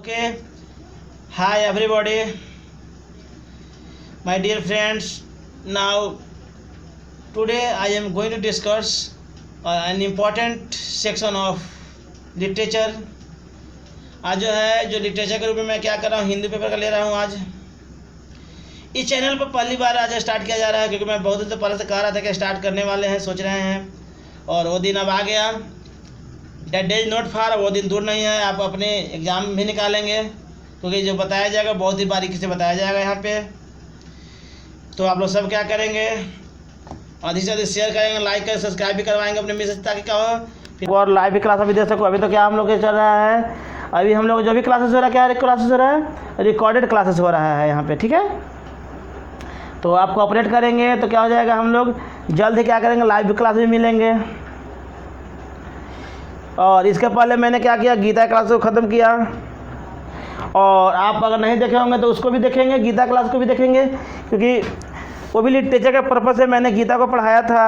Okay, hi everybody, my dear friends. Now, today I am going to discuss an important section of literature. आज जो है जो literature के रूप में मैं क्या कर रहा हूँ, हिंदी पेपर का ले रहा हूँ आज। इस चैनल पर पहली बार आज स्टार्ट किया जा रहा है, क्योंकि मैं बहुत दिन से पहले से कह रहा था कि स्टार्ट करने वाले हैं, सोच रहे हैं, और वो दिन अब आ गया। That day is not far, वो दिन दूर नहीं है। आप अपने एग्ज़ाम भी निकालेंगे, क्योंकि जो बताया जाएगा बहुत ही बारीकी से बताया जाएगा यहाँ पे। तो आप लोग सब क्या करेंगे, अधिक से अधिक शेयर करेंगे, लाइक करें, सब्सक्राइब भी करवाएंगे अपने मैसेज, ताकि क्या हो फिर और लाइव भी क्लास भी दे सको। अभी तो क्या हम लोग चल रहा है, अभी हम लोग जो भी क्लासेस हो रहा है, क्या क्लासेस हो रहा है, रिकॉर्डेड क्लासेस हो रहा है यहाँ पे, ठीक है। तो आप कोऑपरेट करेंगे तो क्या हो जाएगा, हम लोग जल्द ही क्या करेंगे, लाइव क्लास भी मिलेंगे। और इसके पहले मैंने क्या किया, गीता क्लास को ख़त्म किया, और आप अगर नहीं देखे होंगे तो उसको भी देखेंगे, गीता क्लास को भी देखेंगे, क्योंकि वो भी लिटरेचर के पर्पज़ से मैंने गीता को पढ़ाया था।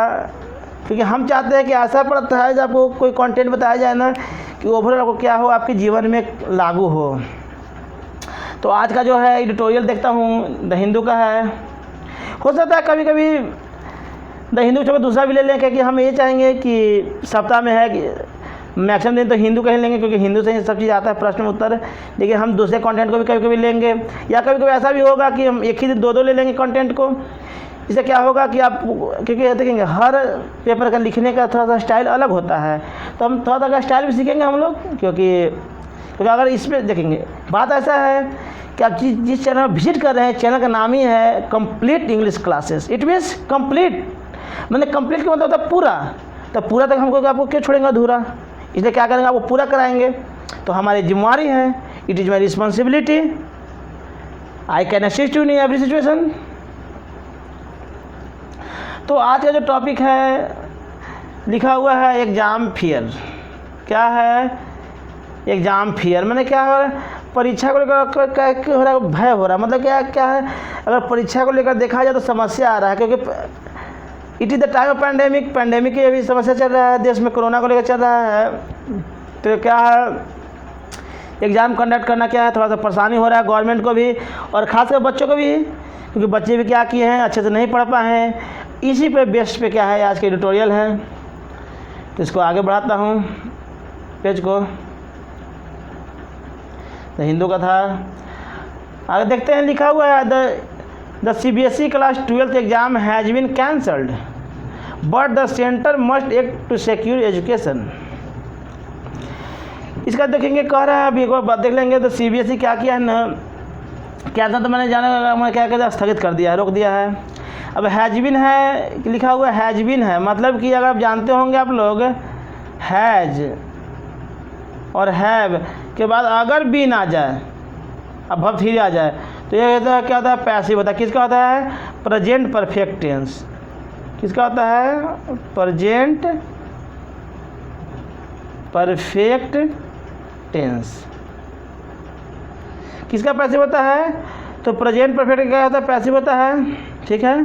क्योंकि हम चाहते हैं कि ऐसा पढ़ता है जब आपको कोई कंटेंट बताया जाए ना, कि ओवरऑल आपको क्या हो, आपके जीवन में लागू हो। तो आज का जो है एडिटोरियल देखता हूँ, द हिंदू का है। हो सकता है कभी कभी द हिंदू छोड़ दूसरा भी ले लें, क्योंकि हम ये चाहेंगे कि सप्ताह में है कि मैक्सिमम दिन तो हिंदू का ही लेंगे, क्योंकि हिंदू से ही सब चीज़ आता है, प्रश्न उत्तर। लेकिन हम दूसरे कंटेंट को भी कभी कभी लेंगे, या कभी कभी ऐसा भी होगा कि हम एक ही दिन दो ले लेंगे कंटेंट को। इससे क्या होगा कि आप, क्योंकि देखेंगे हर पेपर का लिखने का थोड़ा सा स्टाइल अलग होता है, तो हम थोड़ा सा स्टाइल भी सीखेंगे हम लोग। क्योंकि अगर इसमें देखेंगे, बात ऐसा है कि आप जिस चैनल में विजिट कर रहे हैं, चैनल का नाम ही है complete English classes. It means complete, मैंने कंप्लीट का मतलब होता है पूरा। तो पूरा तक हमको आपको क्यों छोड़ेंगे अधूरा, इसलिए क्या करेंगे, आपको पूरा कराएंगे। तो हमारी जिम्मेवारी है, it is my responsibility, I can assist you in every situation. तो आज का जो टॉपिक है, लिखा हुआ है एग्ज़ाम फियर। क्या है, एग्ज़ाम फियर मैंने क्या हो रहा है, परीक्षा को लेकर हो रहा है, भय हो रहा है। मतलब क्या है, अगर परीक्षा को लेकर देखा जाए तो समस्या आ रहा है, क्योंकि it is the time of pandemic की अभी समस्या चल रहा है देश में, कोरोना को लेकर चल रहा है। तो क्या है, एग्ज़ाम कंडक्ट करना क्या है, थोड़ा सा परेशानी हो रहा है गवर्नमेंट को भी, और ख़ासकर बच्चों को भी, क्योंकि बच्चे भी क्या किए हैं, अच्छे से नहीं पढ़ पाए हैं। इसी पे बेस पे क्या है आज के एडिटोरियल है। तो इसको आगे बढ़ाता हूँ, पेज को, द हिंदू का था। आगे देखते हैं, लिखा हुआ है the CBSE class 12th exam has been cancelled but the centre must act to secure education. इसका देखेंगे, कह रहा है, अभी एक बार देख लेंगे। तो CBSE क्या किया है ना, क्या था, तो मैंने जाना, मैं क्या कहता, स्थगित कर दिया है, रोक दिया है। अब हैज़ बीन है, लिखा हुआ हैज़ बीन है, मतलब कि अगर आप जानते होंगे आप लोग, हैज़ और हैव के बाद अगर बीन आ जाए, अब भव फिर आ जाए, तो ये कहता है क्या होता है, पैसिव होता है। किसका होता है, प्रेजेंट परफेक्ट टेंस। किसका होता है, प्रेजेंट परफेक्ट टेंस। किसका पैसिव होता है, तो प्रेजेंट परफेक्ट क्या होता है, पैसिव होता है, ठीक है।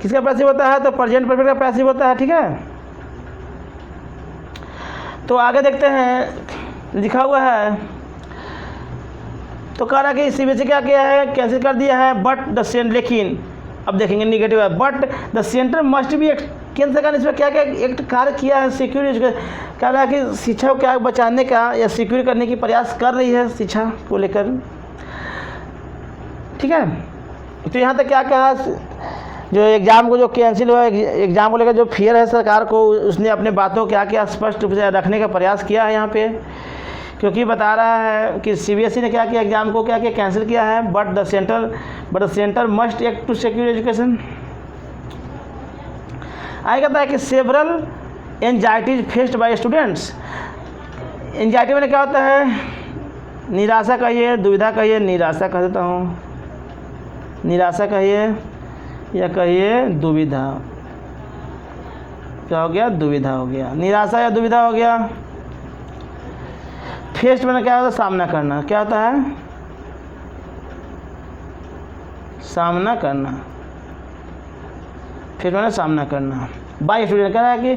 किसका पैसिव होता है, तो प्रेजेंट परफेक्ट का पैसिव होता है, ठीक है। तो आगे देखते हैं, लिखा हुआ है, तो कह रहा है कि CBSE क्या किया है, कैंसिल कर दिया है, बट द सेंटर, लेकिन अब देखेंगे निगेटिव है, but the centre must B act, केंद्र सरकार ने इसमें क्या क्या एक्ट कार्य किया है, सिक्योर एजुकेशन। कह रहा है कि शिक्षा को क्या बचाने का या सिक्योर करने की प्रयास कर रही है शिक्षा को लेकर, ठीक है। तो यहाँ तक क्या कहा, जो एग्ज़ाम को जो कैंसिल हुआ, एग्ज़ाम को लेकर जो फियर है सरकार को, उसने अपने बातों क्या क्या स्पष्ट रूप से रखने का प्रयास किया है यहाँ पे। क्योंकि बता रहा है कि CBSE ने क्या किया, एग्ज़ाम को क्या किया, कैंसिल किया है, but the centre must act to secure education. आगे कहता है कि several anxieties faced by students. Anxiety में क्या होता है, निराशा कहिए, दुविधा कहिए, निराशा कह देता हूँ, निराशा कहिए या कहिए दुविधा। क्या हो गया, दुविधा हो गया, निराशा या दुविधा हो गया। फेस्ट में क्या होता है, सामना करना। क्या होता है, सामना करना। फेस्ट में सामना करना। बाय स्टूडेंट कह रहा है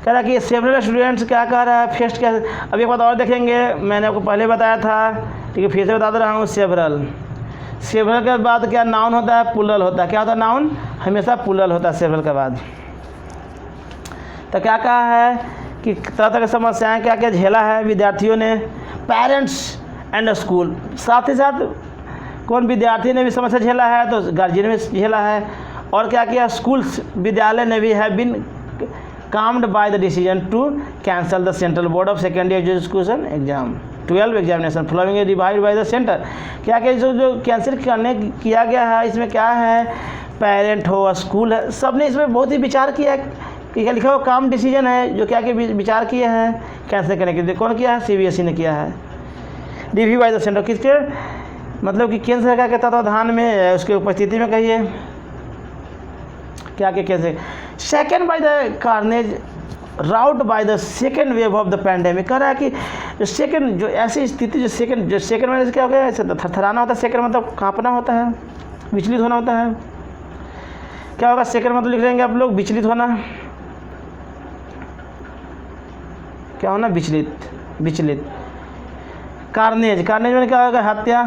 कह रहा है कि सेवरल स्टूडेंट्स क्या कह रहा है फेस्ट क्या। अब एक बात और देखेंगे, मैंने आपको पहले बताया था, ठीक है, फिर से बता दे रहा हूँ। सेवरल के बाद क्या नाउन होता है, प्लूरल होता है। क्या होता है, नाउन हमेशा प्लूरल होता है सेवरल के बाद। तो क्या कहा है कि तरह तरह की समस्याएं क्या क्या झेला है विद्यार्थियों ने, पेरेंट्स एंड स्कूल, साथ ही साथ कौन विद्यार्थी ने भी समस्या झेला है तो गार्जियन ने भी झेला है। और क्या किया, स्कूल्स विद्यालय ने भी है been calmed by the decision to cancel the central board of secondary education exam 12 examination following revived by the centre. क्या क्या जो कैंसिल करने किया गया है, इसमें क्या है, पेरेंट हो स्कूल है, सब ने इसमें बहुत ही विचार किया है। क्या लिखा हुआ, काम डिसीजन है जो क्या क्या विचार किए हैं कैंसिल करने के लिए। कौन किया है, CBSE ने किया है। रिव्यू बाय द सेंटर किसके, मतलब कि केंद्र सरकार के तत्वाधान में उसकी उपस्थिति में कहिए क्या क्या कैसे। Second by the carnage route by the second wave of the pandemic. कह रहा है कि जो सेकेंड जो ऐसी स्थिति जो सेकेंड में क्या हो गया, ऐसे थरथराना होता है। सेकेंड मतलब कांपना होता है, विचलित होना होता है। क्या होगा, सेकेंड मतलब लिख लेंगे आप लोग, विचलित होना। क्या होना, विचलित। कार्नेज में क्या होगा, हत्या।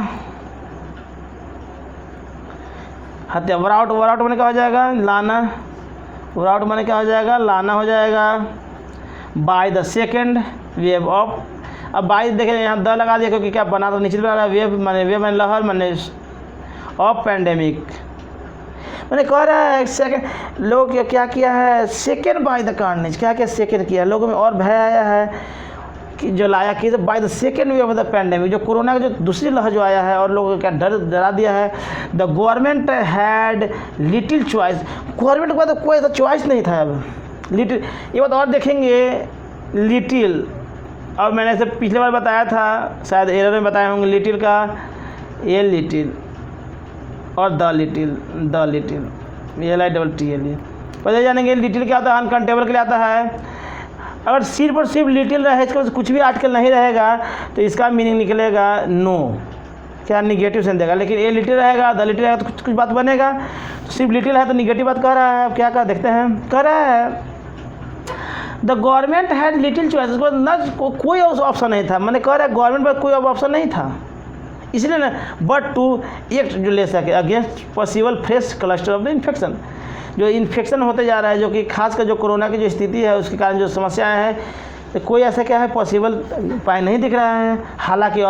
वराउट मैंने क्या हो जाएगा, लाना। वराउट मैंने क्या हो जाएगा, लाना हो जाएगा। By the second wave of, अब बाय देखें यहाँ द लगा दिया क्योंकि क्या बना तो नीचे लगा, वेव मैंने लहर मैंने ऑफ पैंडेमिक। मैंने कह रहा है सेकेंड लोग क्या किया है, सेकेंड बाय द कार्नेज, क्या क्या सेकेंड किया, लोगों में और भय आया है कि जो लाया कि by the second wave of the pandemic, जो कोरोना का जो दूसरी लहर जो आया है और लोगों को क्या डरा दिया है। The government had little choice, government के पास तो कोई ऐसा चॉइस नहीं था। अब लिटिल, ये बात और देखेंगे, लिटिल, और मैंने इसे पिछले बार बताया था, शायद एरर में बताए होंगे, लिटिल का ये लिटिल और द लिटिल LITTLE। पता जानेंगे लिटिल क्या आता है, अनकाउंटेबल के लिए आता है। अगर सिर्फ और सिर्फ लिटिल रहे, इसका कुछ भी आर्टिकल नहीं रहेगा तो इसका मीनिंग निकलेगा नो, क्या निगेटिव सेंस देगा। लेकिन ये लिटिल रहेगा, द लिटिल रहेगा तो कुछ बात बनेगा। तो सिर्फ लिटिल है तो निगेटिव बात कह रहा है। अब क्या कर देखते हैं, कह रहा है the government had little choice, ना कोई ऑप्शन नहीं था। मैंने कह रहा है गवर्नमेंट पर कोई ऑप्शन नहीं था, इसलिए ना बट टू एक्ट जो ले सके against possible fresh cluster of the infection, जो इन्फेक्शन होते जा रहा है, जो कि खासकर जो कोरोना की जो स्थिति है उसके कारण जो समस्याएं हैं, तो कोई ऐसा क्या है पॉसिबल उपाय नहीं दिख रहा है। हालांकि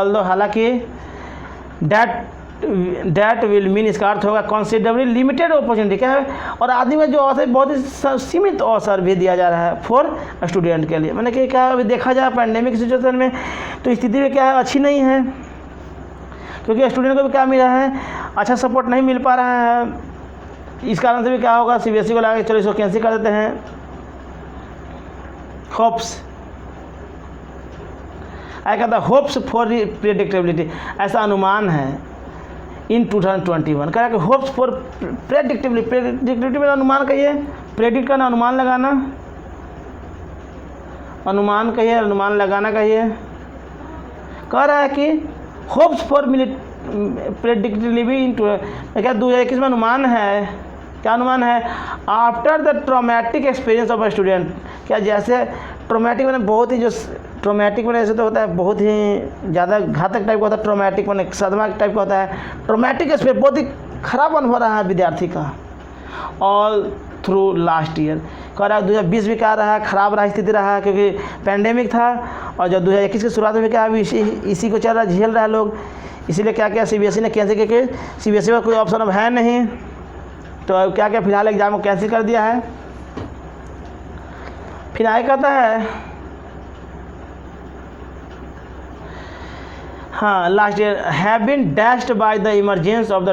डैट विल मीन, इसका अर्थ होगा कंसिडरेबली लिमिटेड अपॉर्चुनिटी, क्या है, और आदमी में जो अवसर बहुत ही सीमित अवसर भी दिया जा रहा है फॉर स्टूडेंट के लिए। मैंने क्या अभी देखा जाए पैंडेमिक सिचुएशन में तो स्थिति में क्या है, अच्छी नहीं है, क्योंकि स्टूडेंट को भी क्या मिल रहा है, अच्छा सपोर्ट नहीं मिल पा रहा है। इस कारण से भी क्या होगा, CBSE को लगा के चलो इसको कैंसिल कर देते हैं। होप्स, आई कहता होप्स फॉर प्रेडिक्टेबिलिटी, ऐसा अनुमान है इन 2021। कह रहा कि होप्स फॉर प्रेडिक्टेबिलिटी में अनुमान कहिए, प्रेडिक्ट करना अनुमान लगाना, अनुमान कहिए, अनुमान लगाना कहिए। कह रहा है कि होप्स फॉर प्रेडिक्टेबिलिटी इन क्या 2021 में अनुमान है, क्या अनुमान है, after the traumatic experience of a student, क्या जैसे ट्रॉमेटिक मैंने बहुत ही जो ट्रॉमेटिक मैंने ऐसे तो होता है बहुत ही ज़्यादा घातक टाइप का होता है, ट्रॉमेटिक मैंने सदमा टाइप का होता है, ट्रॉमेटिक एक्सपीरियंस बहुत ही खराब अनुभव रहा है विद्यार्थी का ऑल थ्रू लास्ट ईयर। कह रहा है 2020 भी क्या रहा, खराब रहा स्थिति रहा, क्योंकि पैंडेमिक था और जब 2021 की शुरुआत में क्या इसी को चल रहा, झेल रहा है लोग। इसीलिए क्या क्या CBSE ने कैंसिल किया, CBSE में कोई ऑप्शन अब है नहीं, तो अब क्या क्या फिलहाल एग्ज़ाम को कैंसिल कर दिया है। फिर आगे कहता है हाँ last year have been dashed by the emergence of the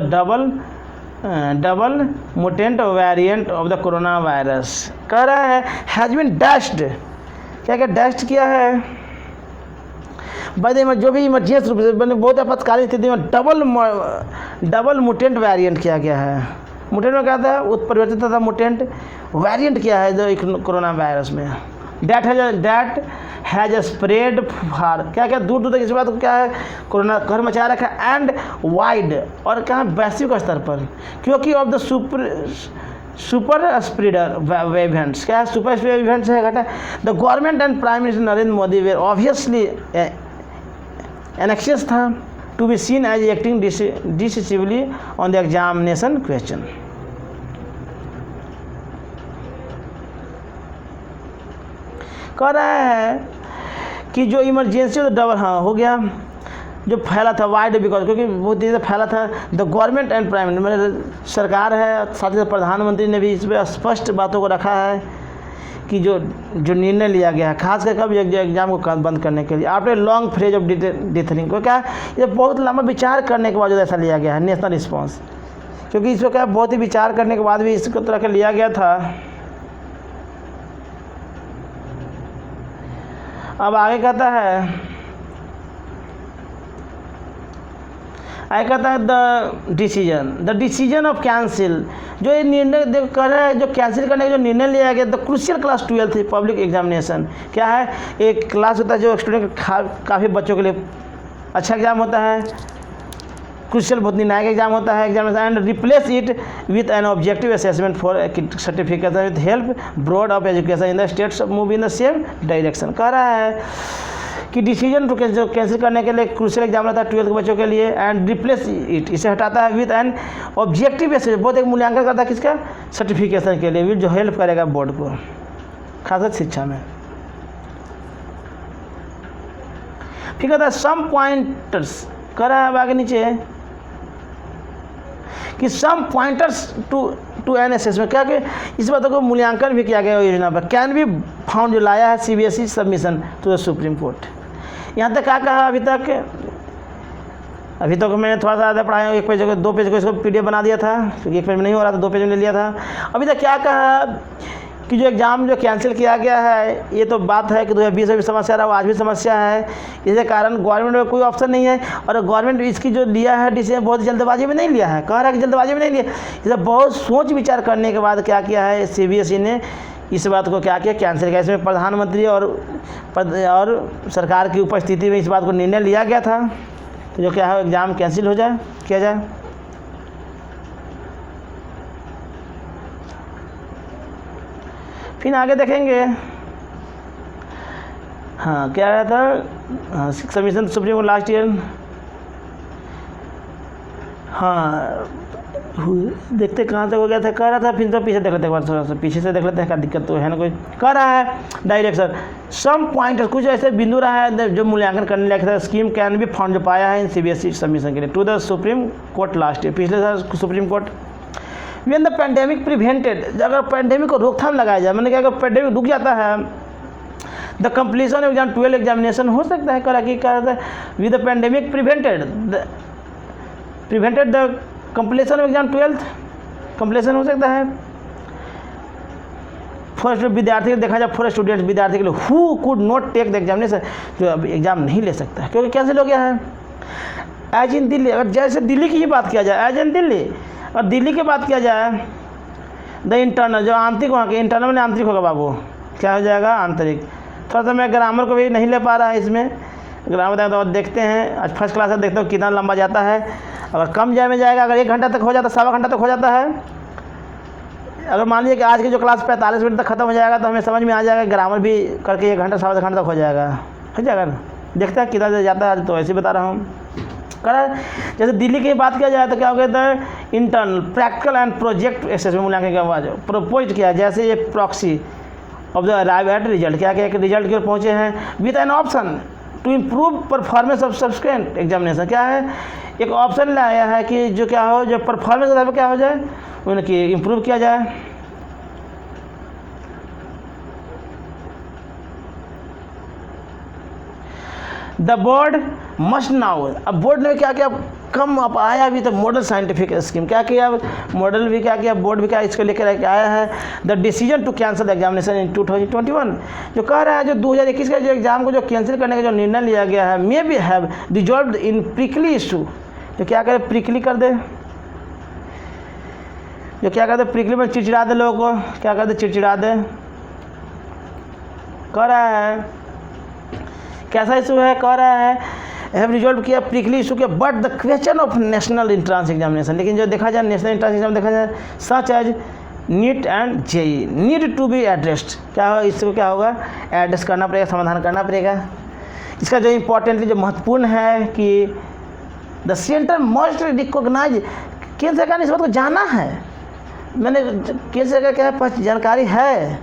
double mutant variant of the corona virus. कह रहा है हैज़ बीन डैश्ड, क्या क्या डैश्ड किया है बाय द जो भी इमरजेंस रूप से बहुत आपातकालीन स्थिति में डबल मुटेंट वेरिएंट किया गया है। मुटेंट में क्या था, उत्परिवर्तित था, मुटेंट वेरिएंट किया है जो कोरोना वायरस में। डैट हैज स्प्रेड फार, क्या क्या दूर दूर तक इस बात को क्या है कोरोना घर मचा रखा है, एंड वाइड, और क्या वैश्विक स्तर पर, क्योंकि of the super spreader events, क्या है सुपर स्प्रेडर इवेंट्स है घटा। The government and prime minister Narendra Modi were obviously anxious था to be seen as acting decisively on the examination question. कह रहा है कि जो इमरजेंसी तो डबल हाँ हो गया, जो फैला था वाइड बिकॉज क्योंकि बहुत तेज़ी से फैला था। The government and prime minister सरकार है, साथ ही साथ प्रधानमंत्री ने भी इस पर स्पष्ट बातों को रखा है कि जो निर्णय लिया गया है खासकर कब एग्जाम को बंद करने के लिए after long phase of dithering को, क्या ये बहुत लंबा विचार करने के बाद जो ऐसा लिया गया है नेशनल रिस्पॉन्स, क्योंकि इसको क्या बहुत ही विचार करने के बाद भी इसको तरह का लिया गया था। अब आगे कहता है द डिसीजन ऑफ कैंसिल, जो ये निर्णय कर रहा है जो कैंसिल करने का जो निर्णय लिया गया the crucial class 12th public examination, क्या है एक क्लास होता है जो स्टूडेंट काफ़ी बच्चों के लिए अच्छा एग्जाम होता है, क्रूशियल बहुत निर्णायक एग्जाम होता है examination, and replace it with an objective assessment for certification with help board of education in the states move in the same direction. कह रहा है कि डिसीजन जो कैंसिल करने के लिए क्रूशियल एग्जाम रहता है 12th के बच्चों के लिए, एंड रिप्लेस इट इसे हटाता है विथ एन ऑब्जेक्टिव बेसिस, बहुत एक मूल्यांकन करता है किसका सर्टिफिकेशन के लिए विथ जो हेल्प करेगा बोर्ड को खासकर शिक्षा में। फिर कहता है सम पॉइंटर्स, कह रहा है आगे नीचे कि सम पॉइंटर्स टू एन असेसमेंट, क्या कि इस बातों को मूल्यांकन भी किया गया योजना पर कैन भी फाउंड जो लाया है CBSE submission to the supreme court. यहाँ तक क्या कहा अभी तक मैंने थोड़ा सा ज़्यादा पढ़ाया, एक पेज को 2 पेज को इसको PDF बना दिया था क्योंकि 1 पेज में नहीं हो रहा था, 2 पेज में ले लिया था। अभी तक क्या कहा कि जो एग्ज़ाम जो कैंसिल किया गया है ये तो बात है कि 2020 में भी समस्या रहा, आज भी समस्या है, इसके कारण गवर्नमेंट में कोई ऑप्शन नहीं है और गवर्नमेंट इसकी जो लिया है डिसीजन बहुत जल्दबाजी में नहीं लिया है, कह रहा है कि जल्दबाजी में नहीं लिया, इसे बहुत सोच विचार करने के बाद क्या किया है CBSE ने इस बात को क्या किया कैंसिल किया। इसमें प्रधानमंत्री और सरकार की उपस्थिति में इस बात को निर्णय लिया गया था तो जो क्या है एग्ज़ाम कैंसिल हो जाए किया जाए। फिर आगे देखेंगे हाँ क्या रहा था submission supreme court last year, हाँ देखते कहाँ तक हो गया था, कह रहा था फिर तो पीछे देख लेते हैं थोड़ा सा पीछे से देख लेते हैं क्या दिक्कत तो है ना कोई। कह रहा है डायरेक्शन सम पॉइंट कुछ ऐसे बिंदु रहा है जो मूल्यांकन करने लायक था, स्कीम कैन भी फाउंड जो पाया है इन CBSE सबमिशन के लिए to the supreme court last year, पिछले साल supreme court. When the pandemic prevented, अगर पेंडेमिक को रोकथाम लगाया जाए, मैंने क्या अगर पेंडेमिक रुक जाता है the completion of exam 12 examination हो सकता है, करा कि with the pandemic prevented the completion of exam 12th completion हो सकता है फर्स्ट विद्यार्थी देखा जाए फॉर स्टूडेंट्स विद्यार्थी के लिए who could not take the examination, जो अब एग्जाम नहीं ले सकता है क्योंकि कैंसिल हो गया है। एज इन दिल्ली, अगर जैसे दिल्ली की ही बात किया जाए एज इन दिल्ली, और दिल्ली की बात किया जाए द इंटरनल जो आंतरिक वहाँ के इंटरनल में आंतरिक होगा बाबू, क्या हो जाएगा आंतरिक। थोड़ा सा मैं ग्रामर को भी नहीं ले पा रहा है इसमें, ग्रामर बताएं तो देखते हैं आज फर्स्ट क्लास है, देखते हो कितना लंबा जाता है। अगर कम जाए में जाएगा, अगर 1 घंटा तक हो जाता, 1.25 घंटा तक हो जाता है। अगर मान लीजिए कि आज की जो क्लास 45 मिनट तक खत्म हो जाएगा तो हमें समझ में आ जाएगा, ग्रामर भी करके 1 घंटा 1.25 घंटा तक हो जाएगा ना। देखते हैं कितना जाता है, आज तो ऐसे बता रहा हूँ। करें जैसे दिल्ली की बात किया जाए तो क्या हो गया था internal practical and project assessment मूल्यांकन के बाद प्रपोज किया, जैसे ये proxy of the arrive at result, क्या एक रिजल्ट की ओर पहुँचे हैं with an option to improve performance of subsequent examination. क्या है एक ऑप्शन लाया है कि जो क्या हो जो परफॉर्मेंस होता है क्या हो जाए उनकी इम्प्रूव किया जाए। द बोर्ड मस्ट नाउ, अब बोर्ड ने क्या किया कम अब आया अभी तो मॉडल साइंटिफिक स्कीम, क्या किया मॉडल भी क्या किया बोर्ड भी क्या इसको लेकर आया है the decision to cancel the examination in 2021, जो कह रहा है जो 2021 का जो एग्जाम को जो कैंसिल करने का जो निर्णय लिया गया है may be have resolve in prickly issue, जो क्या करे प्रिकली कर दे, जो क्या कहते प्रिकली में चिड़चिड़ा दे लोगों को, क्या कहते चिड़चिड़ा दे। कह रहा है कैसा इशू है, कह रहा है हैव रिजॉल्व किया प्रिकली इशू किया but the question of national entrance examination, लेकिन जो देखा जाए नेशनल इंट्रांस एग्जाम देखा जाए such as NEET and JEE need to be addressed. क्या होगा, इसको क्या होगा, एड्रेस करना पड़ेगा, समाधान करना पड़ेगा। इसका जो इम्पोर्टेंटली जो महत्वपूर्ण है कि द सेंटर मस्ट रिकॉग्नाइज, केंद्र सरकार ने इस बात को जाना है, मैंने केंद्र सरकार क्या है जानकारी है,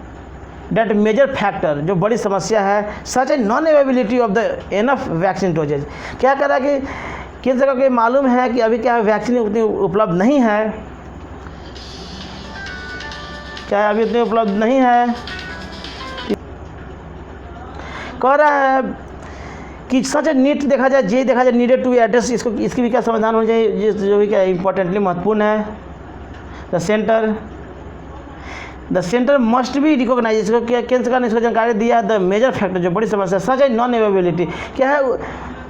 डेट मेजर फैक्टर जो बड़ी समस्या है such a non availability of the enough vaccine doses. क्या कर रहा है कि केंद्र सरकार को मालूम है कि अभी क्या है वैक्सीन उतनी उपलब्ध नहीं है, क्या अभी उतनी उपलब्ध नहीं है, कह रहा है कि सच नीट देखा जाए, जे देखा जाए, नीडेड टू एड्रेस, इसको इसकी भी क्या समाधान होना चाहिए, जो भी क्या इंपॉर्टेंटली महत्वपूर्ण है। The centre must be recognise, इसको क्या केंद्र सरकार ने इसको जानकारी दिया है। द मेजर फैक्टर जो बड़ी समस्या सच है नॉन अवेलेबिलिटी, क्या है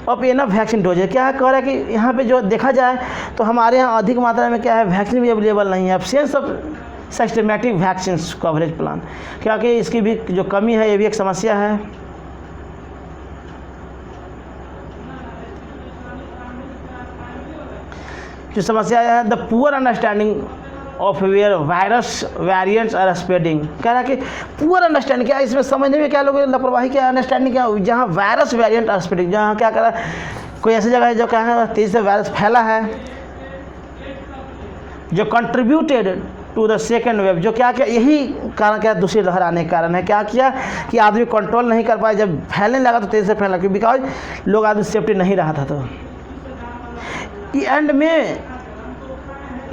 अब एनफ वैक्सीन डोज है, क्या है कह रहा है कि यहाँ पे जो देखा जाए तो हमारे यहाँ अधिक मात्रा में क्या है वैक्सीन भी अवेलेबल नहीं है। Absence of systematic vaccine coverage plan, क्या कि इसकी भी जो कमी है ये भी एक समस्या है। जो समस्या है the poor understanding of where virus variants are spreading, कह रहा है कि पुअर अंडरस्टैंडिंग, क्या इसमें समझने में क्या लोग लापरवाही, क्या अंडरस्टैंडिंग, क्या जहाँ वायरस वेरिएंट आर स्प्रेडिंग, जहाँ क्या कर रहा है कोई ऐसी जगह है जो क्या है तेज़ी से वायरस फैला है, जो contributed to the second wave, जो क्या क्या यही कारण क्या दूसरी लहर आने के कारण है। क्या किया कि आदमी कंट्रोल नहीं कर पाए, जब फैलने लगा तो तेज़ी से फैलने लगा, बिकॉज लोग आदमी सेफ्टी नहीं रहा था। तो एंड में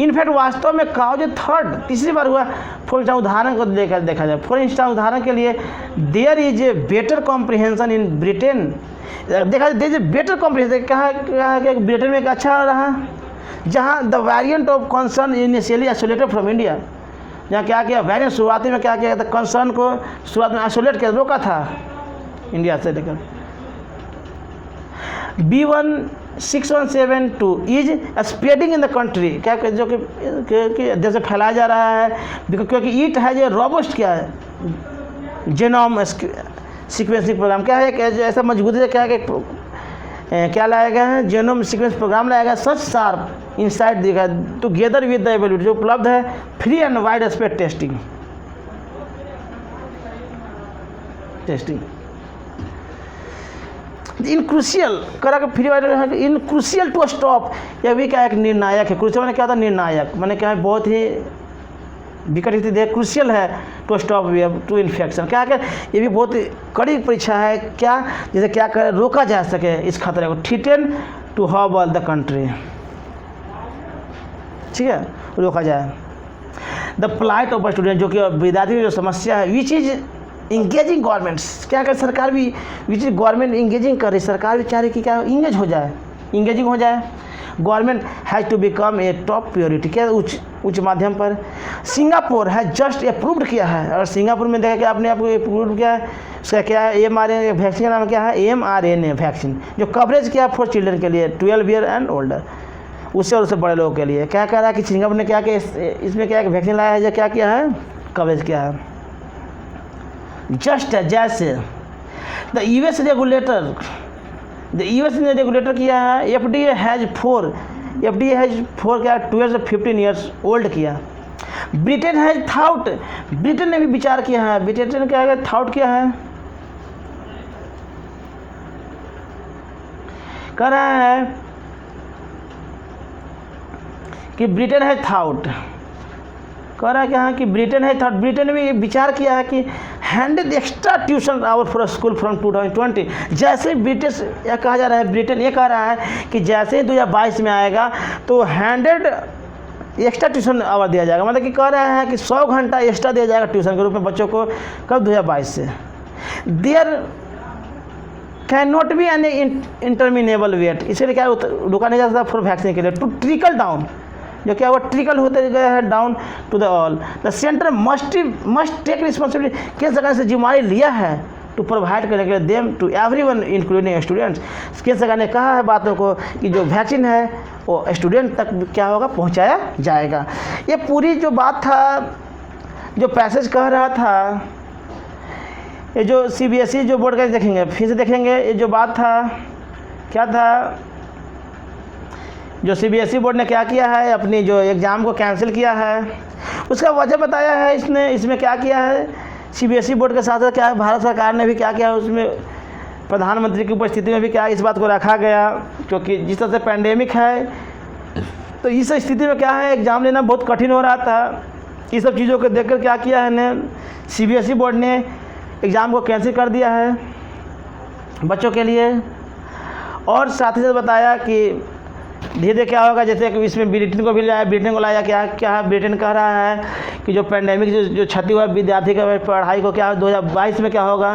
इनफैक्ट वास्तव में काउज थर्ड तीसरी बार हुआ। फॉर इंस्टांस उदाहरण को लेकर देखा जाए, फॉर इंस्टांस उदाहरण के लिए there is a better comprehension in Britain, देखा जाए there is a better comprehension, कहा कि ब्रिटेन में एक अच्छा रहा जहाँ the variant of concern initially isolated from India, जहाँ क्या किया वेरिएंट शुरुआती में क्या किया था कंसर्न को शुरुआत में आइसोलेट कर रोका था इंडिया से लेकर। B16172 is spreading in the country, क्या जो कि जैसे फैलाया जा रहा है, क्योंकि इट है जो रोबस्ट क्या है जेनोम सीक्वेंसिंग प्रोग्राम, क्या है कि ऐसा मजबूती से क्या है क्या लाया गया है जेनोम सीक्वेंस प्रोग्राम लाया गया, सच शार्प इनसाइट दिखा टुगेदर विद द एबिलिटी जो उपलब्ध है free and wide spread testing in crucial करा के free wide in crucial to stop, यह भी क्या एक निर्णायक है। क्रूशियल मैंने क्या था निर्णायक, मैंने क्या है बहुत ही विकट स्थिति है, क्रूशियल है to stop wave to infection, क्या है ये भी बहुत कड़ी परीक्षा है, क्या जैसे क्या कर रोका जा सके इस खतरे को, थ्रेटन टू हॉबल द कंट्री, ठीक है रोका जाए। द प्लाइट ऑफ स्टूडेंट, जो कि विद्यार्थी की जो समस्या है, विच इज इंगेजिंग गवर्नमेंट्स, क्या कर सरकार भी विच इज गवर्नमेंट इंगेजिंग कर रही, सरकार भी चाह रही कि क्या इंगेज हो जाए, इंगेजिंग हो जाए। Government has to become a top purity, क्या उच्च माध्यम पर। सिंगापुर है जस्ट अप्रूव्ड किया है, और सिंगापुर में देखा कि आपने आपको अप्रूव किया है, उसका क्या है mRNA वैक्सीन का नाम क्या है mRNA वैक्सीन, जो कवरेज किया फॉर चिल्ड्रन के लिए 12 ईयर एंड ओल्डर, उससे और उससे बड़े लोगों के लिए। क्या कह रहा है कि सिंगापुर ने क्या किया इसमें क्या वैक्सीन लाया है, जो क्या किया है कवरेज किया है। जस्ट जैसे द यूएस रेगुलेटर किया है, FDA हैज़ फोर क्या 12 से 15 ईयर्स ओल्ड किया। ब्रिटेन हैज़ थाउट, ब्रिटेन ने भी विचार किया है, ब्रिटेन ने क्या है थाउट किया है, कह रहा है कि ब्रिटेन है थाउट, कह रहा है कि हाँ कि ब्रिटेन है थाउट, ब्रिटेन ने भी विचार किया है कि handed extra tuition hour for school from 2020, जैसे ब्रिटिश यह कहा जा रहा है, ब्रिटेन ये कह रहा है कि जैसे ही 2022 में आएगा तो हैंडेड एक्स्ट्रा ट्यूशन आवर दिया जाएगा, मतलब कि कह रहा है कि 100 घंटा एक्स्ट्रा दिया जाएगा ट्यूशन के रूप में बच्चों को, कब 2022 से। There can not be an interminable wait, इसलिए क्या रुका नहीं जा सकता फॉर वैक्सीन के लिए, टू ट्रिकल डाउन, जो क्या हुआ ट्रिकल होते गया है down to the all. The centre must take responsibility, केंद्र सरकार से जिम्मेदारी लिया है टू प्रोवाइड करने के लिए them to everyone including students, केंद्र सरकार ने कहा है बातों को कि जो वैक्सीन है वो स्टूडेंट तक क्या होगा पहुंचाया जाएगा। ये पूरी जो बात था, जो पैसेज कह रहा था, ये जो CBSE जो बोर्ड का देखेंगे फिर से देखेंगे, ये जो बात था क्या था, जो CBSE बोर्ड ने क्या किया है अपनी जो एग्ज़ाम को कैंसिल किया है, उसका वजह बताया है इसने, इसमें क्या किया है, सीबीएसई बोर्ड के साथ साथ क्या है, भारत सरकार ने भी क्या किया है, उसमें प्रधानमंत्री की उपस्थिति में भी क्या इस बात को रखा गया, क्योंकि जिस तरह से पैंडेमिक है तो इस स्थिति में क्या है एग्ज़ाम लेना बहुत कठिन हो रहा था। ये सब चीज़ों को देखकर क्या किया है ने सीबीएसई बोर्ड ने एग्ज़ाम को कैंसिल कर दिया है बच्चों के लिए। और साथ ही साथ बताया कि धीरे धीरे क्या होगा, जैसे कि इसमें ब्रिटेन को भी लाया, ब्रिटेन को लाया, क्या क्या ब्रिटेन कह रहा है कि जो पैंडेमिक जो क्षति हुआ विद्यार्थी का पढ़ाई को क्या 2022 में क्या होगा,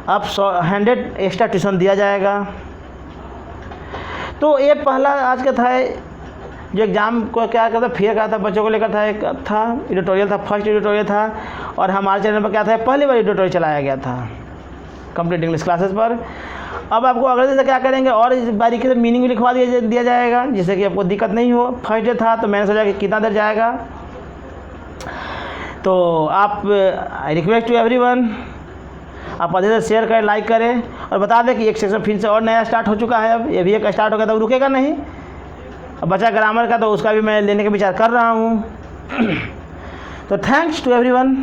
अब 100 एक्स्ट्रा ट्यूशन दिया जाएगा। तो ये पहला आज का था जो एग्ज़ाम को क्या करता फेयर करा था बच्चों को लेकर था, एक था एडिटोरियल था, फर्स्ट एडिटोरियल था। और हमारे चैनल पर क्या था पहली बार एडिटोरियल चलाया गया था कंप्लीट इंग्लिश क्लासेस पर। अब आपको अगले दिन से क्या करेंगे और इस बारीकी से मीनिंग भी लिखवा दिया जाएगा, जिससे कि आपको दिक्कत नहीं हो। फर्स्ट डे था तो मैंने सोचा कि कितना देर जाएगा, तो आप आई रिक्वेस्ट टू एवरीवन आप अधिक से शेयर करें, लाइक करें और बता दें कि एक सेक्शन फिर से और नया स्टार्ट हो चुका है। अब ये भी एक स्टार्ट हो गया तो रुकेगा नहीं। अब बचा ग्रामर का तो उसका भी मैं लेने का विचार कर रहा हूँ। तो थैंक्स टू एवरीवन।